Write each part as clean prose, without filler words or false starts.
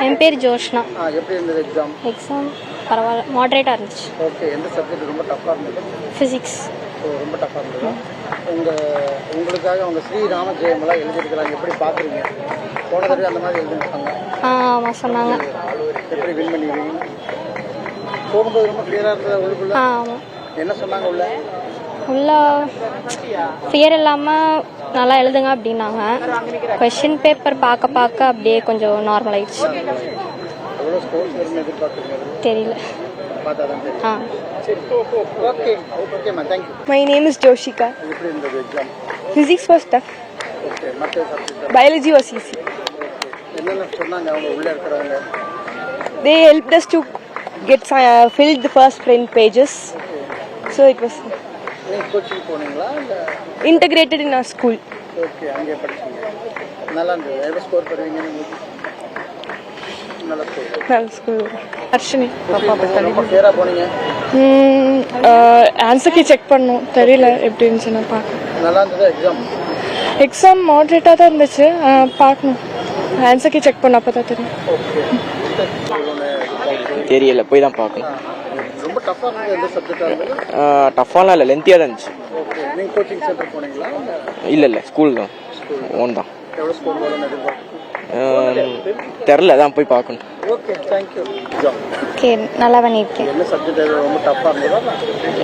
என் பேர் ஜோஷ்னா. எப்படி இருந்தது எக்ஸாம்? எக்ஸாம் பரவாயில்ல, மாடரேட்டாக இருந்துச்சு. ஓகே. எந்த சப்ஜெக்ட் ரொம்ப டஃப்பாக இருந்தது? ஃபிசிக்ஸ். ரொம்ப டஃப்பாக இருந்தது. உங்களுக்காக அவங்க ஸ்ரீராம ஜெயமெல்லாம் எழுதியிருக்கிறாங்க, எப்படி பார்க்குறீங்க? போன தடவை அந்த மாதிரி எழுதிருக்காங்க. ஆமாம் சொன்னாங்க. எப்படி வின் பண்ணிடுவீங்க? போகும்போது ரொம்ப கிளியராக இருந்தது உள்ளுக்குள்ள? ஆமாம். என்ன சொன்னாங்க உள்ள? ஃபியர் இல்லாமல் நல்லா எழுதுங்க அப்படின்னாங்க. கொஷின் பேப்பர் பார்க்க பார்க்க அப்படியே கொஞ்சம் நார்மல் ஆயிடுச்சு. தெரியல. My name is Joshika. Physics was tough. Biology was easy. They helped us to get filled the first print pages. So it was integrated in our school. Okay, அங்கே படிச்சீங்க. நல்லா இருந்தது. எவ்வளவு ஸ்கோர் பண்ணுவீங்க நீங்க? நல்ல ஸ்கூல். அர்ஷினி. ரொம்ப கிளியரா போனீங்க. ஆன்சர் கீ செக் பண்ணோம், தெரியல எப்படி இருந்துச்சு நான் பார்க்க. நல்லா இருந்தது எக்ஸாம். எக்ஸாம் மாடரேட்டாக தான் இருந்துச்சு, பார்க்கணும். ஆன்சர் கீ செக் பண்ண அப்போ தான் தெரியும். தெரியல, போய் தான் பார்க்கணும். ரொம்ப டஃப்பா இருந்தது. எந்த சப்ஜெக்டா இருந்தது? டஃப்பாலாம் இல்லை, லென்த்தியாக தான் இருந்துச்சு. ஓகே. நீங்க கோச்சிங் சென்டர் போனீங்களா? இல்லை ஸ்கூல் தான், ஓன் தான். எவ்வளோ ஸ்கோர் வரும்னு எதிர்பார்க்குறீங்க? தெரில, தான் போய் பார்க்கணும். Okay, thank you. ஓகே, நல்லா பண்ணியிருக்கேன். என்ன சப்ஜெக்ட் ரொம்ப டஃப்பாக இருந்ததா?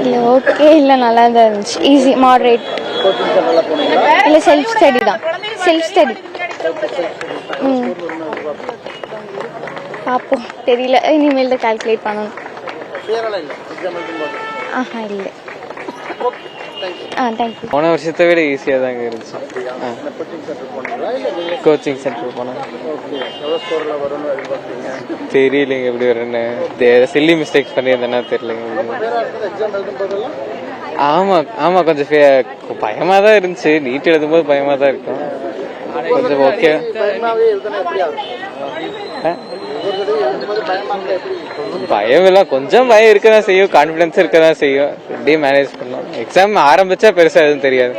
இல்லை ஓகே, இல்லை நல்லா தான் இருந்துச்சு. Easy, moderate. கோச்சிங் சென்டர்லாம் போனீங்களா? இல்லை செல்ஃப் ஸ்டடி தான். Self study. பார்ப்போம், தெரியல, இனிமேல் தான் கால்குலேட் பண்ணணும். கிளியராக இல்லை எக்ஸாம் எழுதும்போது? ஆஹா இல்லை. Okay, thank you. தேங்க்யூ. போன வருஷத்தை விட ஈஸியாக தாங்க இருந்துச்சு. கோச்சிங் சென்டர் போனீங்களா? இல்லை கோச்சிங் சென்டர் போனேன். ஓகே. எவ்வளோ ஸ்கோரில் வரும்னு எதிர்பார்க்குறீங்க? தெரியலைங்க எப்படி வரும்னு. சில்லி மிஸ்டேக்ஸ் பண்ணியிருந்தேன்னா தெரியலைங்க. எக்ஸாம் எழுதும்போதெல்லாம் ஆமாம் கொஞ்சம் பயமாக தான் இருந்துச்சு. நீட் எழுதும்போது பயமாக தான் இருக்கும். கொஞ்சம் ஓகே. பயம் இல்லை, கொஞ்சம் பயம் இருக்க தான் செய்யும், கான்ஃபிடன்ஸ் இருக்க தான் செய்யும். எப்படியும் மேனேஜ் பண்ணலாம். எக்ஸாம் ஆரம்பிச்சா பெருசாக எதுவும் தெரியாது.